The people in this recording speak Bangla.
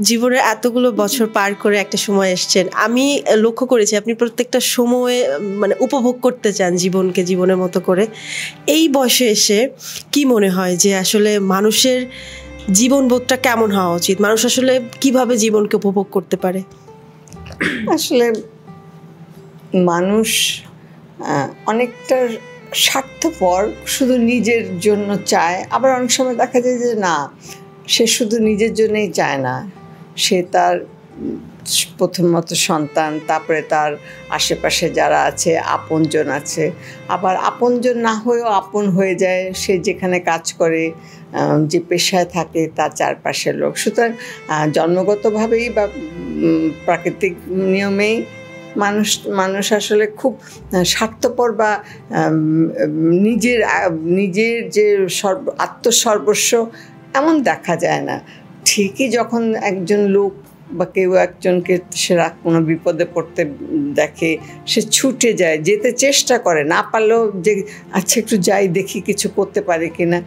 জীবনের এতগুলো বছর পার করে একটা সময় এসেছেন, আমি লক্ষ্য করেছি আপনি প্রত্যেকটা সময়ে মানে উপভোগ করতে চান জীবনকে জীবনের মতো করে। এই বয়সে এসে কি মনে হয় যে আসলে মানুষের জীবনবোধটা কেমন হওয়া উচিত? মানুষ আসলে কিভাবে জীবনকে উপভোগ করতে পারে? আসলে মানুষ অনেকটা স্বার্থপর, শুধু নিজের জন্য চায়। আবার অনেক সময় দেখা যায় যে না, সে শুধু নিজের জন্যই চায় না, সে তার প্রথমত সন্তান, তারপরে তার আশেপাশে যারা আছে, আপনজন আছে, আবার আপনজন না হয়েও আপন হয়ে যায় সে যেখানে কাজ করে, যে পেশায় থাকে তার চারপাশের লোক। সুতরাং জন্মগতভাবেই বা প্রাকৃতিক নিয়মেই মানুষ আসলে খুব স্বার্থপর বা নিজের যে আত্মসর্বস্ব এমন দেখা যায় না। ঠিকই যখন একজন লোক বা কেউ একজনকে সে কোনো বিপদে পড়তে দেখে, সে ছুটে যায়, যেতে চেষ্টা করে, না পারলেও যে আচ্ছা একটু যাই দেখি কিছু করতে পারে কিনা।